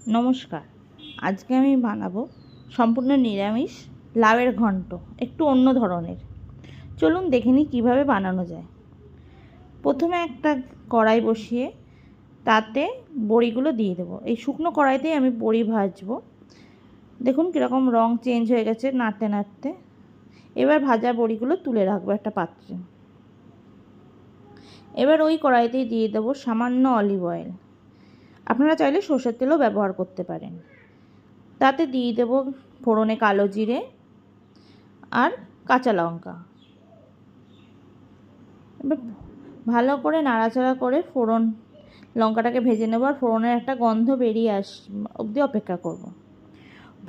নমস্কার। আজকে আমি বানাবো সম্পূর্ণ নিরামিষ লাউয়ের ঘন্ট, একটু অন্য ধরনের। চলুন দেখে নিই কীভাবে বানানো যায়। প্রথমে একটা কড়াই বসিয়ে তাতে বড়িগুলো দিয়ে দেবো। এই শুকনো কড়াইতেই আমি বড়ি ভাজবো। দেখুন কীরকম রং চেঞ্জ হয়ে গেছে নাড়তে নাড়তে। এবার ভাজা বড়িগুলো তুলে রাখবো একটা পাত্রে। এবার ওই কড়াইতেই দিয়ে দেবো সামান্য অলিভ অয়েল। আপনারা চাইলে সর্ষের তেলও ব্যবহার করতে পারেন। তাতে দিয়ে দেব ফোড়নে কালো জিরে আর কাঁচা লঙ্কা। এবার ভালো করে নাড়াচাড়া করে ফোড়ন লঙ্কাটাকে ভেজে নেব আর ফোড়নের একটা গন্ধ বেরিয়ে অবধি অপেক্ষা করব।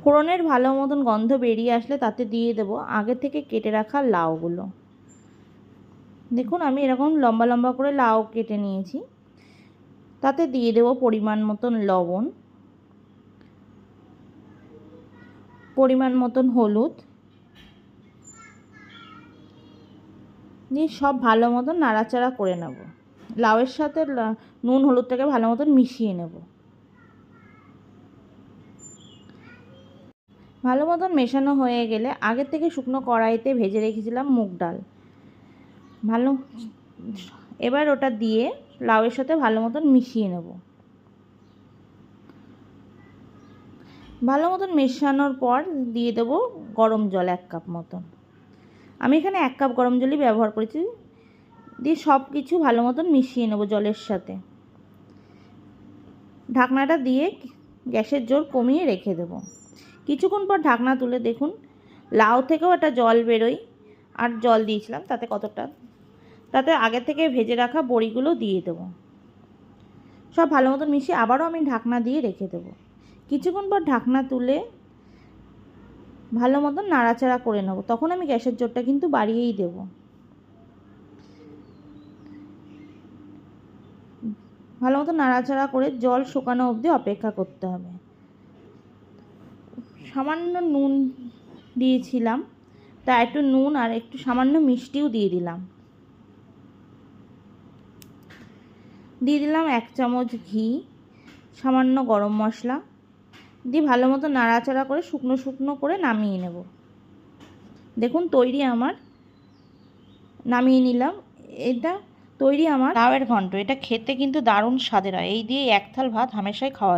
ফোড়নের ভালো মতন গন্ধ বেরিয়ে আসলে তাতে দিয়ে দেব আগে থেকে কেটে রাখা লাউগুলো। দেখুন আমি এরকম লম্বা লম্বা করে লাউ কেটে নিয়েছি। তাতে দিয়ে দেব পরিমাণ মতন লবণ, পরিমাণ মতন হলুদ দিয়ে সব ভালো মতন নাড়াচাড়া করে নেব। লাউয়ের সাথে নুন হলুদটাকে ভালো মতন মিশিয়ে নেব। ভালো মতন মেশানো হয়ে গেলে আগে থেকে শুকনো কড়াইতে ভেজে রেখেছিলাম মুগ ডাল। এবার ওটা দিয়ে লাউয়ের সাথে ভালো মতন মিশিয়ে নেব। ভালো মতন মেশানোর পর দিয়ে দেব গরম জল 1 কাপ মতন। আমি এখানে 1 কাপ গরম জলই ব্যবহার করেছি। দিয়ে সব কিছু ভালো মতন মিশিয়ে নেব জলের সাথে। ঢাকনাটা দিয়ে গ্যাসের জোর কমিয়ে রেখে দেব। কিছুক্ষণ পর ঢাকনা তুলে দেখুন লাউ থেকেও একটা জল বেরোয়। আর জল দিয়েছিলাম তাতে আগে থেকে ভেজে রাখা বড়িগুলো দিয়ে দেব। সব ভালো মতন মিশিয়ে আবারও আমি ঢাকনা দিয়ে রেখে দেব। কিছুক্ষণ পর ঢাকনা তুলে ভালো মতন নাড়াচাড়া করে নেব। তখন আমি গ্যাসের জোরটা কিন্তু বাড়িয়েই দেব। ভালো মতো নাড়াচাড়া করে জল শুকানো অবধি অপেক্ষা করতে হবে। সামান্য নুন দিয়েছিলাম, তা একটু নুন আর একটু সামান্য মিষ্টিও দিয়ে দিলাম। 1 চামচ ঘি, সামান্য গরম মশলা দিয়ে ভালো মতো নাড়াচাড়া করে শুকনো শুকনো করে নামিয়ে নেব। দেখুন তৈরি আমার, নামিয়ে নিলাম। এটা তৈরি আমার লাউয়ের ঘন্ট। এটা খেতে কিন্তু দারুণ স্বাদের হয়। এই দিয়ে 1 থাল ভাত হামেশাই খাওয়া